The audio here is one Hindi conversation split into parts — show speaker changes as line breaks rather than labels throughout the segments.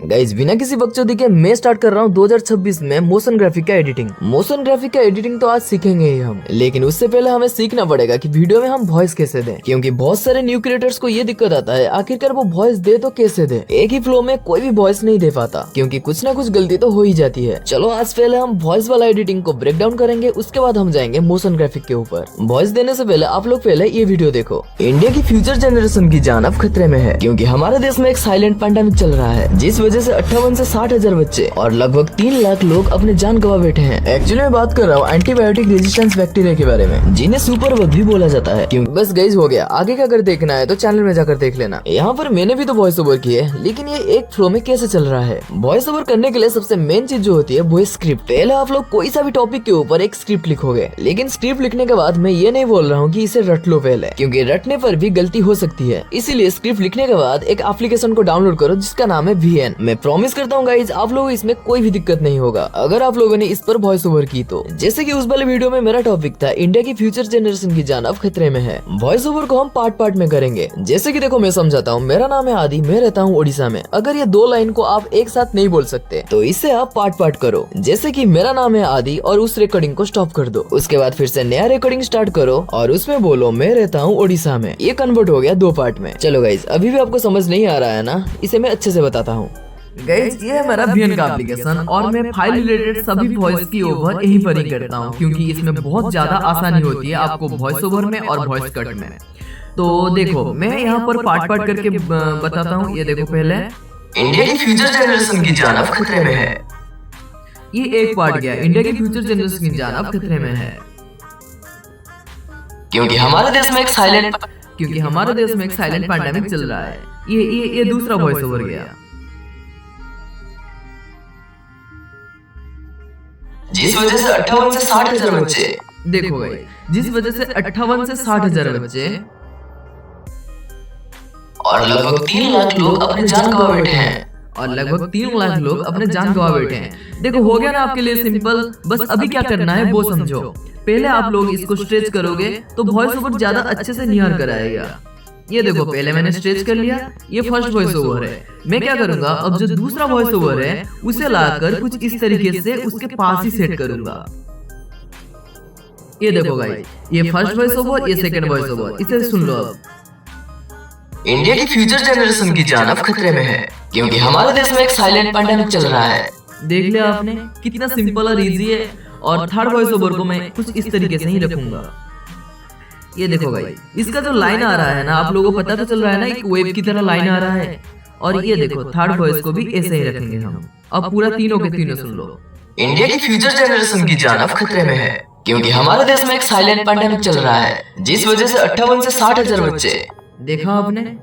गाइस बिना किसी बकचोदी के मैं स्टार्ट कर रहा हूँ 2026 में मोशन ग्राफिक का एडिटिंग। मोशन ग्राफिक का एडिटिंग तो आज सीखेंगे ही हम, लेकिन उससे पहले हमें सीखना पड़ेगा कि वीडियो में हम वॉइस कैसे दें, क्योंकि बहुत सारे न्यू क्रिएटर्स को ये दिक्कत आता है आखिरकार वो वॉइस दे तो कैसे दे। एक ही फ्लो में कोई भी वॉइस नहीं दे पाता, क्योंकि कुछ ना कुछ गलती तो हो ही जाती है। चलो आज पहले हम वॉइस वाला एडिटिंग को ब्रेक डाउन करेंगे, उसके बाद हम जाएंगे मोशन ग्राफिक के ऊपर। वॉइस देने से पहले आप लोग पहले ये वीडियो देखो। इंडिया की फ्यूचर जनरेशन की जान अब खतरे में है, क्योंकि हमारे देश में एक साइलेंट पैंडेमिक चल रहा है, जिस वजह से 58 से 60,000 बच्चे और लगभग 3 लाख लोग अपने जान गवा बैठे हैं। एक्चुअली मैं बात कर रहा हूँ एंटीबायोटिक रेजिस्टेंस बैक्टीरिया के बारे में, जिन्हें सुपर बग भी बोला जाता है। क्योंकि बस गाइस हो गया, आगे का अगर देखना है तो चैनल में जाकर देख लेना। यहाँ पर मैंने भी तो वॉइस ओवर की है, लेकिन ये एक फ्लो में कैसे चल रहा है। वॉइस ओवर करने के लिए सबसे मेन चीज जो होती है वो है स्क्रिप्ट। पहले आप लोग कोई सा भी टॉपिक के ऊपर एक स्क्रिप्ट लिखोगे, लेकिन स्क्रिप्ट लिखने के बाद मैं ये नहीं बोल रहा हूँ कि इसे रट लो पहले, क्योंकि रटने पर भी गलती हो सकती है। इसीलिए स्क्रिप्ट लिखने के बाद एक एप्लीकेशन को डाउनलोड करो जिसका नाम है VN। मैं प्रॉमिस करता हूँ गाइज आप लोगों इसमें कोई भी दिक्कत नहीं होगा अगर आप लोगों ने इस पर वॉइस ओवर की तो। जैसे कि उस वाले वीडियो में मेरा टॉपिक था इंडिया की फ्यूचर जनरेशन की जान अब खतरे में है। वॉइस ओवर को हम पार्ट पार्ट में करेंगे। जैसे कि देखो मैं समझाता हूँ। मेरा नाम है आदि, मैं रहता हूँ ओडिशा में। अगर ये 2 लाइन को आप एक साथ नहीं बोल सकते तो इसे आप पार्ट पार्ट करो। जैसे कि मेरा नाम है आदि और उस रिकॉर्डिंग को स्टॉप कर दो। उसके बाद फिर से नया रिकॉर्डिंग स्टार्ट करो और उसमें बोलो मैं रहता हूँ ओडिशा में। ये कन्वर्ट हो गया 2 पार्ट में। चलो गाइज अभी भी आपको समझ नहीं आ रहा है ना, इसे मैं अच्छे से बताता हूँ।
गाइस ये है मेरा VN का एप्लीकेशन और मैं फाइल रिलेटेड सभी वॉइस की ओवर यहीं पर ही करता हूँ, क्योंकि इसमें बहुत ज्यादा आसानी होती है आपको वॉइस ओवर में और वॉइस कट में। तो देखो मैं यहाँ पर पार्ट पार्ट करके बताता हूँ। ये देखो पहले
इंडिया की फ्यूचर जनरेशन की जान अब खतरे में है।
ये एक पार्ट गया, इंडिया की फ्यूचर जनरेशन की जान अब खतरे में है,
क्योंकि हमारे देश में एक साइलेंट
पैंडेमिक चल रहा है। ये दूसरा वॉइस ओवर गया,
जिस वजह से 58 से 60,000 बच्चे।
देखो भाई, जिस वजह से 58 से 60,000 बच्चे
और लगभग 3 लाख लोग अपने जान गवा बैठे हैं।
देखो हो गया ना आपके लिए सिंपल। बस अभी क्या करना है वो समझो। पहले आप लोग इसको स्ट्रेच करोगे तो वॉइस ओवर ज्यादा अच्छे से निहार कर आएगा। ये देखो पहले मैंने स्ट्रेच कर लिया, ये फर्स्ट वॉइस ओवर है। मैं क्या करूंगा, अब जो दूसरा वॉइस ओवर है उसे लाकर कुछ इस तरीके से उसके पास ही सेट करूंगा। ये देखो गाइस, ये फर्स्ट वॉइस ओवर, ये सेकंड वॉइस ओवर, इसे सुन लो। अब
इंडिया की फ्यूचर जनरेशन की जान अब खतरे में है, क्योंकि हमारे देश में एक साइलेंट पैंडेमिक चल रहा है।
देख लिया आपने कितना सिंपल और इजी है। और थर्ड वॉइस ओवर को मैं कुछ इस तरीके से ही रखूंगा। ये देखो भाई, इसका जो लाइन आ रहा है ना, आप लोगों को पता तो चल रहा है ना, एक वेव की तरह लाइन आ रहा है। और ये देखो थर्ड वॉइस को भी ऐसे ही रखेंगे हम। अब पूरा तीनों के तीनों सुन लो।
इंडिया की फ्यूचर जनरेशन की जान अब खतरे में है, क्योंकि हमारे देश में एक साइलेंट पैंडेमिक चल रहा है, जिस वजह से 58 से 60,000 बच्चे।
देखा आपने,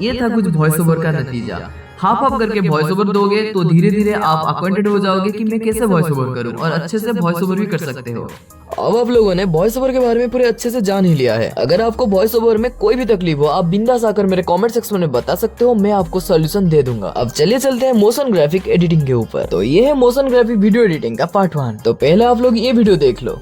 ये था कुछ वॉइस ओवर का नतीजा। हाफ करके वॉइस ओवर दोगे तो धीरे धीरे आप अक्वाइंटेड हो जाओगे कि मैं कैसे वॉइस ओवर करूं, और अच्छे से वॉइस ओवर भी कर सकते हो।
अब आप लोगों ने वॉइस ओवर के बारे में पूरे अच्छे से जान ही लिया है। अगर आपको वॉइस ओवर में कोई भी तकलीफ हो, आप बिंदास आकर मेरे कमेंट सेक्शन में बता सकते हो, मैं आपको सॉल्यूशन दे दूंगा। अब चलिए चलते हैं मोशन ग्राफिक एडिटिंग के ऊपर। तो ये है मोशन ग्राफिक वीडियो एडिटिंग का पार्ट 1। तो पहले आप लोग ये वीडियो देख लो।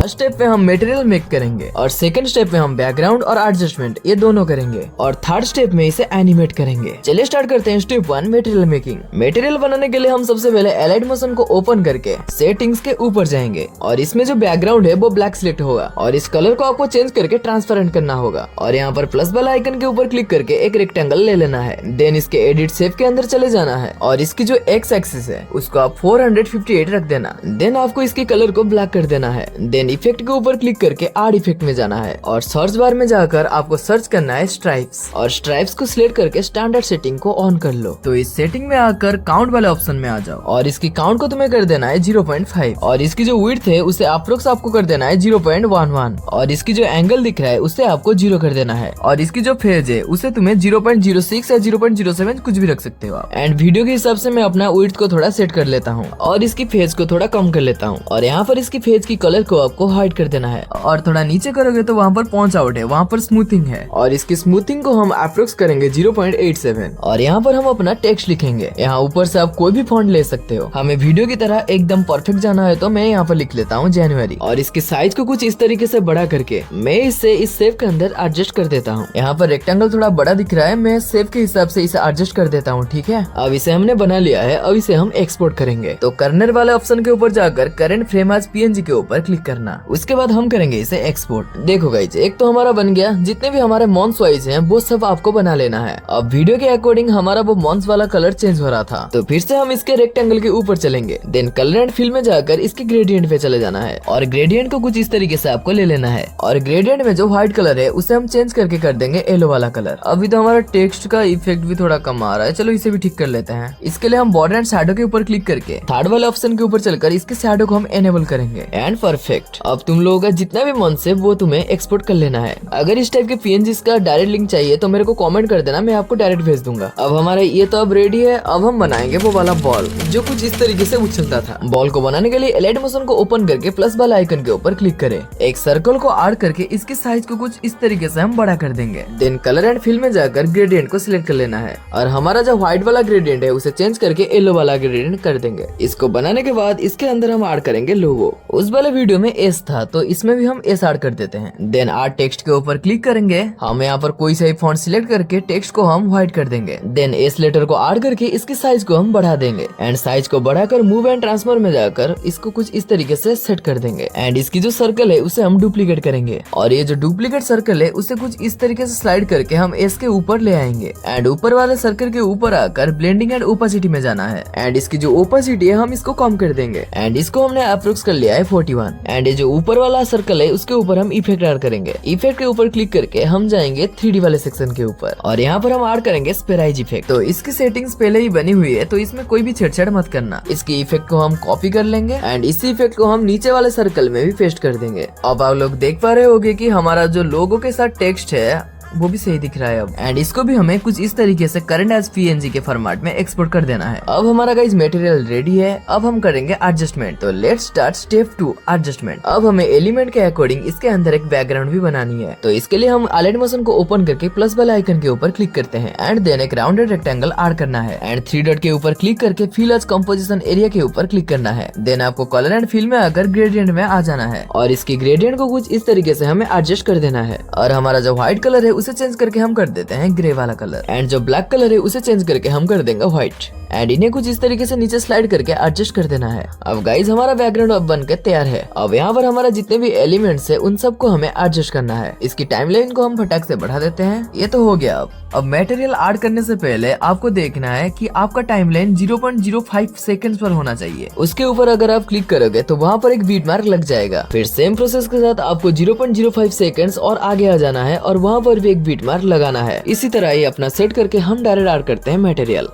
स्टेप में हम मटेरियल मेक करेंगे और सेकंड स्टेप में हम बैकग्राउंड और एडजस्टमेंट ये दोनों करेंगे और थर्ड स्टेप में इसे एनिमेट करेंगे। चलिए स्टार्ट करते हैं स्टेप 1 मटेरियल मेकिंग। मटेरियल बनाने के लिए हम सबसे पहले एलाइड मोशन को ओपन करके सेटिंग्स के ऊपर जाएंगे और इसमें जो बैकग्राउंड है वो ब्लैक सिलेक्ट होगा और इस कलर को आपको चेंज करके ट्रांसपेरेंट करना होगा। और यहाँ पर प्लस वाला आइकन के ऊपर क्लिक करके एक रेक्टेंगल ले लेना है। देन इसके एडिट शेप के अंदर चले जाना है और इसकी जो एक्स एक्सिस है उसको आप 458 रख देना। देन आपको इसकी कलर को ब्लैक कर देना है। देन इफेक्ट के ऊपर क्लिक करके ऐड इफेक्ट में जाना है और सर्च बार में जाकर आपको सर्च करना है स्ट्राइप्स और स्ट्राइप्स को सिलेक्ट करके स्टैंडर्ड सेटिंग को ऑन कर लो। तो इस सेटिंग में आकर काउंट वाले ऑप्शन में आ जाओ और इसकी काउंट को तुम्हें कर देना है 0.5 और इसकी जो विड्थ है उसे अप्रोक्स आपको कर देना है 0.11 और इसकी जो एंगल दिख रहा है उसे आपको 0 कर देना है और इसकी जो फेज है उसे तुम्हें 0.06 या 0.07 कुछ भी रख सकते हो। एंड वीडियो के हिसाब से मैं अपना विड्थ को थोड़ा सेट कर लेता हूँ और इसकी फेज को थोड़ा कम कर लेता हूँ और यहाँ पर इसकी फेज की कलर को आपको हाइड कर देना है।
और थोड़ा नीचे करोगे तो वहाँ पर पॉइंट आउट है, वहाँ पर स्मूथिंग है।
और इसकी स्मूथिंग को हम अप्रोक्स करेंगे 0.87 और यहाँ पर हम अपना टेक्स्ट लिखेंगे। यहाँ ऊपर से आप कोई भी फॉन्ट ले सकते हो। हमें वीडियो की तरह एकदम परफेक्ट जाना है तो मैं यहाँ पर लिख लेता हूँ जनवरी और इसके साइज को कुछ इस तरीके से बड़ा करके मैं इसे इस शेप के अंदर एडजस्ट कर देता हूँ। यहाँ पर रेक्टेंगल थोड़ा बड़ा दिख रहा है, मैं शेप के हिसाब से इसे एडजस्ट कर देता हूँ। ठीक है, अब इसे हमने बना लिया है। अब इसे हम एक्सपोर्ट करेंगे तो कर्नर वाले ऑप्शन के ऊपर जाकर करंट फ्रेम एज पीएनजी के ऊपर क्लिक करना। उसके बाद हम करेंगे इसे एक्सपोर्ट। देखो गाइस, एक तो हमारा बन गया। जितने भी हमारे मॉन्स वाइज हैं वो सब आपको बना लेना है। अब वीडियो के अकॉर्डिंग हमारा वो मॉन्स वाला कलर चेंज हो रहा था तो फिर से हम इसके रेक्टेंगल के ऊपर चलेंगे। देन कलर एंड फिल में जाकर इसके ग्रेडियंट पे चले जाना है और ग्रेडियंट को कुछ इस तरीके से आपको ले लेना है। और ग्रेडियंट में जो व्हाइट कलर है उसे हम चेंज करके कर देंगे येलो वाला कलर। अभी तो हमारा टेक्स्ट का इफेक्ट भी थोड़ा कम आ रहा है, चलो इसे भी ठीक कर लेते हैं। इसके लिए हम बॉर्डर एंड शैडो के ऊपर क्लिक करके थर्ड वाले ऑप्शन के ऊपर चलकर इसके शैडो को हम एनेबल करेंगे एंड परफेक्ट। अब तुम लोगों का जितना भी मन से वो तुम्हें एक्सपोर्ट कर लेना है। अगर इस टाइप के पीएनजी का डायरेक्ट लिंक चाहिए तो मेरे को कमेंट कर देना, मैं आपको डायरेक्ट भेज दूंगा। अब हमारा ये तो अब रेडी है। अब हम बनाएंगे वो वाला बॉल जो कुछ इस तरीके से उछलता था। बॉल को बनाने के लिए एलाइट मोशन को ओपन करके प्लस वाला आइकन के ऊपर क्लिक करें। एक सर्कल को ऐड करके इसके साइज को कुछ इस तरीके से हम बड़ा कर देंगे। देन कलर एंड फिल में जाकर ग्रेडियंट को सिलेक्ट कर लेना है और हमारा जो व्हाइट वाला ग्रेडियंट है उसे चेंज करके येलो वाला ग्रेडियंट कर देंगे। इसको बनाने के बाद इसके अंदर हम ऐड करेंगे लोगो। उस वाले वीडियो में एस था तो इसमें भी हम एस ऐड कर देते हैं। देन ऐड टेक्स्ट के ऊपर क्लिक करेंगे। हम यहाँ पर कोई सा फॉन्ट सिलेक्ट करके टेक्स्ट को हम व्हाइट कर देंगे। देन एस लेटर को ऐड करके इसके साइज को हम बढ़ा देंगे एंड साइज को बढ़ाकर मूव एंड ट्रांसफर में जाकर इसको कुछ इस तरीके से सेट कर देंगे। एंड इसकी जो सर्कल है उसे हम डुप्लीकेट करेंगे और ये जो डुप्लीकेट सर्कल है उसे कुछ इस तरीके से स्लाइड करके हम एस के ऊपर ले आएंगे एंड ऊपर वाले सर्कल के ऊपर आकर ब्लेंडिंग एंड ओपेसिटी में जाना है एंड इसकी जो ओपेसिटी है हम इसको कम कर देंगे एंड इसको हमने अप्रोक्स कर लिया है 41। एंड ये जो ऊपर वाला सर्कल है उसके ऊपर हम इफेक्ट ऐड करेंगे। इफेक्ट के ऊपर क्लिक करके हम जाएंगे 3D वाले सेक्शन के ऊपर और यहाँ पर हम ऐड करेंगे स्पेराइज इफेक्ट। तो इसकी सेटिंग्स पहले ही बनी हुई है तो इसमें कोई भी छेड़छाड़ मत करना। इसकी इफेक्ट को हम कॉपी कर लेंगे एंड इसी इफेक्ट को हम नीचे वाले सर्कल में भी पेस्ट कर देंगे। अब आप लोग देख पा रहे होंगे कि हमारा जो लोगो के साथ टेक्स्ट है वो भी सही दिख रहा है अब। एंड इसको भी हमें कुछ इस तरीके से करंट एज पीएनजी के फॉर्मेट में एक्सपोर्ट कर देना है। अब हमारा गाइस मटेरियल रेडी है। अब हम करेंगे एडजस्टमेंट। तो लेट्स स्टार्ट स्टेप 2 एडजस्टमेंट। अब हमें एलिमेंट के अकॉर्डिंग इसके अंदर एक बैकग्राउंड भी बनानी है। तो इसके लिए हम एलाइट मोशन को ओपन करके प्लस वाले आइकन के ऊपर क्लिक करते हैं एंड देन एक राउंडेड रेक्टेंगल ऐड करना है एंड 3 डॉट के ऊपर क्लिक करके फिल एज कंपोजिशन एरिया के ऊपर क्लिक करना है। देन आपको कलर एंड फिल में आकर ग्रेडियंट में आ जाना है और इसकी ग्रेडियंट को कुछ इस तरीके से हमें एडजस्ट कर देना है। और हमारा जो व्हाइट कलर है उसे चेंज करके हम कर देते हैं ग्रे वाला कलर एंड जो ब्लैक कलर है उसे चेंज करके हम कर देंगे व्हाइट एंड इन्हें कुछ इस तरीके से नीचे स्लाइड करके एडजस्ट कर देना है। अब गाइज हमारा बैकग्राउंड अब बनकर तैयार है। अब यहाँ पर हमारा जितने भी एलिमेंट्स है उन सबको हमें एडजस्ट करना है। इसकी टाइमलाइन को हम फटाक से बढ़ा देते हैं। ये तो हो गया। अब मटेरियल ऐड करने से पहले आपको देखना है कि आपका टाइमलाइन 0.05 सेकंड्स पर होना चाहिए। उसके ऊपर अगर आप क्लिक करोगे तो वहाँ पर एक बीट मार्क लग जाएगा। फिर सेम प्रोसेस के साथ आपको 0.05 सेकंड्स और आगे आ जाना है और वहाँ पर भी एक बीट मार्क लगाना है। इसी तरह ये अपना सेट करके हम डायरेक्ट ऐड करते हैं मटेरियल।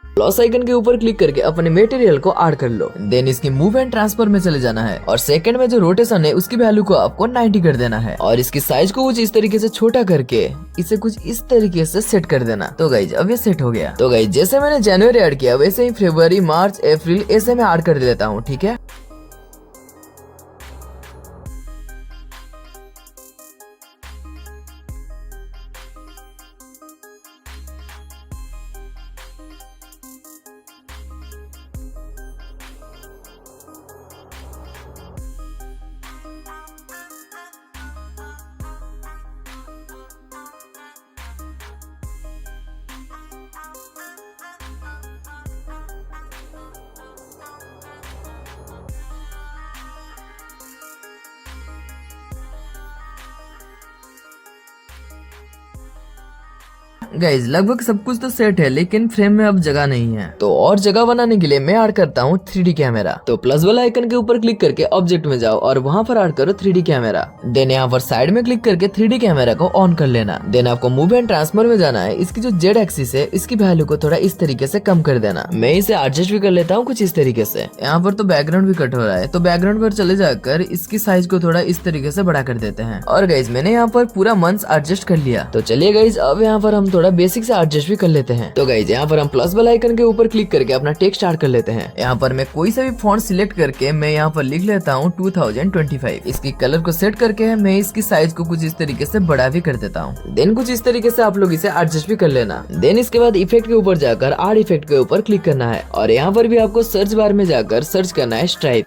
प्लस आइकन के ऊपर क्लिक करके अपने मटेरियल को ऐड कर लो। देन इसकी मूव एंड ट्रांसफर में चले जाना है और सेकंड में जो रोटेशन है उसकी वैल्यू को आपको 90 कर देना है और इसकी साइज को कुछ इस तरीके से छोटा करके इसे कुछ इस तरीके से सेट कर देना। तो गाइज अब ये सेट हो गया। तो गाइज जैसे मैंने जनवरी ऐड किया वैसे ही फरवरी, मार्च, अप्रैल ऐसे मैं ऐड कर देता हूँ। ठीक है। गाइज लगभग सब कुछ तो सेट है, लेकिन फ्रेम में अब जगह नहीं है, तो और जगह बनाने के लिए मैं ऐड करता हूँ 3D कैमरा। तो प्लस वाला आइकन के ऊपर क्लिक करके ऑब्जेक्ट में जाओ और वहाँ पर ऐड करो 3D कैमरा। देन यहाँ पर साइड में क्लिक करके 3D कैमरा को ऑन कर लेना। देन आपको मूव एंड ट्रांसफर में जाना है। इसकी जो जेड एक्सिस है इसकी वैल्यू को थोड़ा इस तरीके से कम कर देना। मैं इसे एडजस्ट भी कर लेता हूँ कुछ इस तरीके से। यहाँ पर तो बैकग्राउंड भी कट हो रहा है, तो बैकग्राउंड पर चले जाकर इसकी साइज को थोड़ा इस तरीके से बड़ा कर देते हैं। और गाइज मैंने यहाँ पर पूरा मंथ एडजस्ट कर लिया। तो चलिए गाइज अब यहाँ पर हम थोड़ा बेसिक से एडजस्ट भी कर लेते हैं। तो गाइज यहाँ पर हम प्लस वाला आइकन के ऊपर क्लिक करके अपना टेक्स्ट ऐड कर लेते हैं। यहाँ पर मैं कोई सा भी फॉन्ट सिलेक्ट करके मैं यहाँ पर लिख लेता हूँ 2025। इसकी कलर को सेट करके मैं इसकी साइज को कुछ इस तरीके से बड़ा भी कर देता हूँ। देन कुछ इस तरीके से आप लोग इसे एडजस्ट भी कर लेना। देन इसके बाद इफेक्ट के ऊपर जाकर ऐड इफेक्ट के ऊपर क्लिक करना है और यहाँ पर भी आपको सर्च बार में जाकर सर्च करना है स्ट्राइप।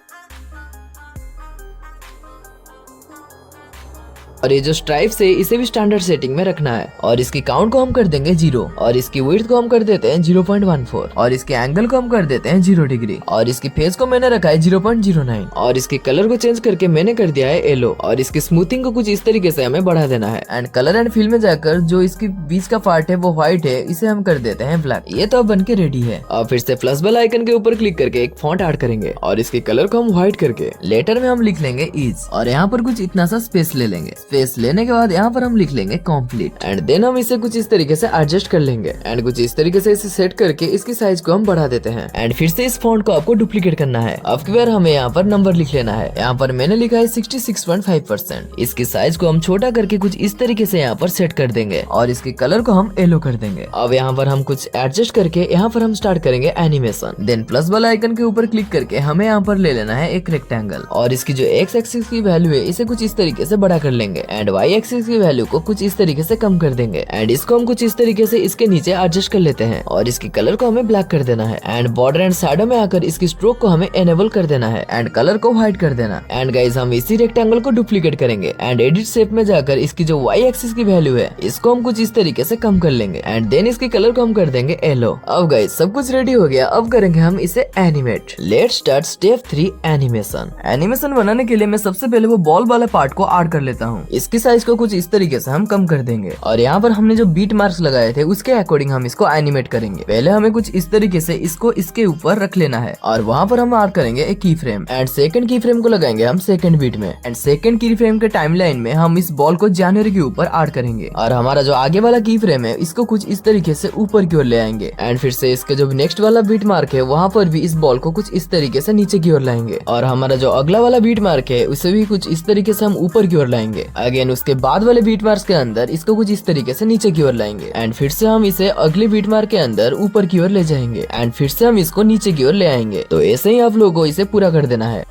और ये जो स्ट्राइप्स है इसे भी स्टैंडर्ड सेटिंग में रखना है और इसकी काउंट को हम कर देंगे 0 और इसकी विड्थ को हम कर देते हैं 0.14 और इसके एंगल को हम कर देते हैं 0 डिग्री और इसकी फेस को मैंने रखा है 0.09 और इसके कलर को चेंज करके मैंने कर दिया है येलो और इसकी स्मूथिंग को कुछ इस तरीके से हमें बढ़ा देना है। एंड कलर एंड फिल में जाकर जो इसकी बीच का पार्ट है वो व्हाइट है, इसे हम कर देते हैं ब्लैक। ये तो अब बनके रेडी है। अब फिर से प्लस वाला आइकन के ऊपर क्लिक करके एक फॉन्ट ऐड करेंगे और इसके कलर को हम व्हाइट करके लेटर में हम लिख लेंगे इज और यहाँ पर कुछ इतना सा स्पेस ले लेंगे। स्पेस लेने के बाद यहाँ पर हम लिख लेंगे कंप्लीट एंड देन हम इसे कुछ इस तरीके से एडजस्ट कर लेंगे एंड कुछ इस तरीके से इसे सेट करके इसकी साइज को हम बढ़ा देते हैं। एंड फिर से इस फॉन्ट को आपको डुप्लीकेट करना है। अब की बार हमें यहाँ पर नंबर लिख लेना है। यहाँ पर मैंने लिखा है 66.5%। इसकी साइज को हम छोटा करके कुछ इस तरीके से यहाँ पर सेट कर देंगे और इसके कलर को हम येलो कर देंगे। अब यहाँ पर हम कुछ एडजस्ट करके यहाँ पर हम स्टार्ट करेंगे एनिमेशन। देन प्लस वाला आइकन के ऊपर क्लिक करके हमें यहाँ पर ले लेना है एक रेक्टेंगल और इसकी जो एक्स एक्सिस की वैल्यू है इसे कुछ इस तरीके से बड़ा कर लेंगे एंड वाई एक्सिस की वैल्यू को कुछ इस तरीके से कम कर देंगे एंड इसको हम कुछ इस तरीके से इसके नीचे एडजस्ट कर लेते हैं और इसकी कलर को हमें ब्लैक कर देना है एंड बॉर्डर एंड शैडो में आकर इसकी स्ट्रोक को हमें एनेबल कर देना है एंड कलर को व्हाइट कर देना। एंड गाइस हम इसी रेक्टेंगल को डुप्लीकेट करेंगे एंड एडिट शेप में जाकर इसकी जो वाई एक्सिस की वैल्यू है इसको हम कुछ इस तरीके से कम कर लेंगे एंड देन इसके कलर को हम कर देंगे येलो। अब गाइस सब कुछ रेडी हो गया। अब करेंगे हम इसे animate. Let's start step 3 animation. Animation बनाने के लिए मैं सबसे पहले वो बॉल वाला पार्ट को ऐड कर लेता हूँ। इसकी साइज को कुछ इस तरीके से हम कम कर देंगे और यहाँ पर हमने जो बीट मार्क्स लगाए थे उसके अकॉर्डिंग हम इसको एनिमेट करेंगे। पहले हमें कुछ इस तरीके से इसको इसके ऊपर रख लेना है और वहाँ पर हम ऐड करेंगे एक की फ्रेम एंड सेकंड की फ्रेम को लगाएंगे हम सेकंड बीट में एंड सेकंड की फ्रेम के टाइमलाइन में हम इस बॉल को जनवरी के ऊपर ऐड करेंगे और हमारा जो आगे वाला की फ्रेम है इसको कुछ इस तरीके से ऊपर की ओर ले आएंगे एंड फिर से इसके जो नेक्स्ट वाला बीट मार्क है वहाँ पर भी इस बॉल को कुछ इस तरीके से नीचे की ओर लाएंगे और हमारा जो अगला वाला बीट मार्क है उसे भी कुछ इस तरीके से हम ऊपर की ओर लाएंगे। अगेन उसके बाद वाले बीट मार्क्स के अंदर इसको कुछ इस तरीके से नीचे की ओर लाएंगे एंड फिर से हम इसे अगले बीट मार्क के अंदर ऊपर की ओर ले जाएंगे एंड फिर से हम इसको नीचे की ओर ले आएंगे। तो ऐसे ही आप लोगों को इसे पूरा कर देना है।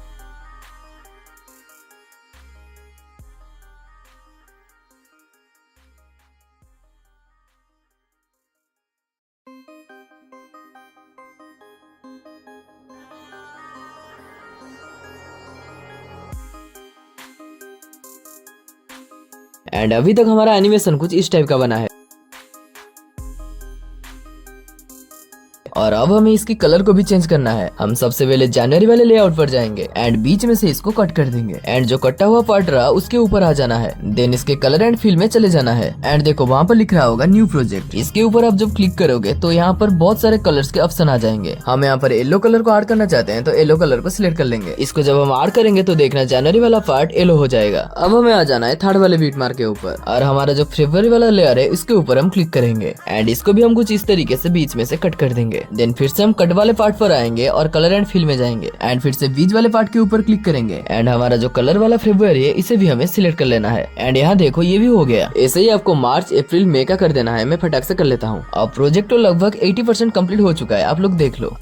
एंड अभी तक हमारा एनिमेशन कुछ इस टाइप का बना है और अब हमें इसकी कलर को भी चेंज करना है। हम सबसे पहले जनवरी वाले लेआउट पर जाएंगे एंड बीच में से इसको कट कर देंगे एंड जो कटा हुआ पार्ट रहा उसके ऊपर आ जाना है। देन इसके कलर एंड फिल में चले जाना है एंड देखो वहाँ पर लिख रहा होगा न्यू प्रोजेक्ट। इसके ऊपर आप जब क्लिक करोगे तो यहाँ पर बहुत सारे कलर्स के ऑप्शन आ जाएंगे। हम यहाँ पर येलो कलर को ऐड करना चाहते हैं तो येलो कलर को सिलेक्ट कर लेंगे। इसको जब हम ऐड करेंगे तो देखना जनवरी वाला पार्ट येलो हो जाएगा। अब हमें आ जाना है थर्ड वाले बीट मार्क के ऊपर और हमारा जो फरवरी वाला लेयर है इसके ऊपर हम क्लिक करेंगे एंड इसको भी हम कुछ इस तरीके से बीच में से कट कर देंगे। देन फिर से हम कट वाले पार्ट पर आएंगे और कलर एंड फिल में जाएंगे एंड फिर से बीच वाले पार्ट के ऊपर क्लिक करेंगे एंड हमारा जो कलर वाला फरवरी है इसे भी हमें सिलेक्ट कर लेना है एंड यहाँ देखो ये भी हो गया। ऐसे ही आपको मार्च अप्रैल मई का कर देना है। मैं फटाक से कर लेता हूँ। अब प्रोजेक्ट तो लगभग 80% कंप्लीट हो चुका है, आप लोग देख लो।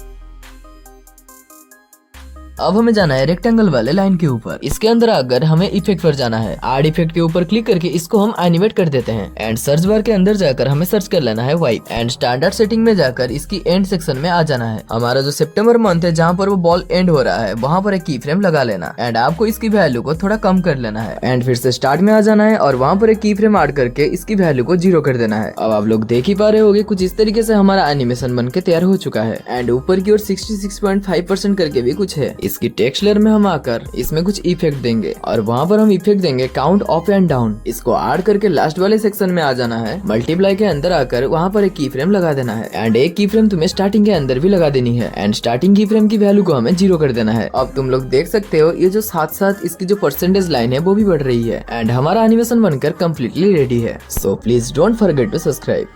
अब हमें जाना है रेक्टेंगल वाले लाइन के ऊपर। इसके अंदर अगर हमें इफेक्ट पर जाना है, ऐड इफेक्ट के ऊपर क्लिक करके इसको हम एनिमेट कर देते हैं एंड सर्च बार के अंदर जाकर हमें सर्च कर लेना है वाइट एंड स्टैंडर्ड सेटिंग में जाकर इसकी एंड सेक्शन में आ जाना है। हमारा जो सितंबर मंथ है जहाँ पर वो बॉल एंड हो रहा है वहाँ पर एक की फ्रेम लगा लेना एंड आपको इसकी वैल्यू को थोड़ा कम कर लेना है एंड फिर से स्टार्ट में आ जाना है और वहाँ पर एक की फ्रेम ऐड करके इसकी वैल्यू को 0 कर देना है। अब आप लोग देख ही पा रहे होंगे कुछ इस तरीके से हमारा एनिमेशन बन के तैयार हो चुका है एंड ऊपर की ओर 66.5% करके भी कुछ है। इसकी टेक्स्ट लेयर में हम आकर इसमें कुछ इफेक्ट देंगे और वहाँ पर हम इफेक्ट देंगे काउंट अप एंड डाउन। इसको ऐड करके लास्ट वाले सेक्शन में आ जाना है। मल्टीप्लाई के अंदर आकर वहाँ पर एक की फ्रेम लगा देना है एंड एक की फ्रेम तुम्हें स्टार्टिंग के अंदर भी लगा देनी है एंड स्टार्टिंग की फ्रेम की वैल्यू को हमें 0 कर देना है। अब तुम लोग देख सकते हो ये जो साथ साथ इसकी जो परसेंटेज लाइन है वो भी बढ़ रही है एंड हमारा एनिमेशन बनकर कम्प्लीटली रेडी है। So please don't forget to subscribe.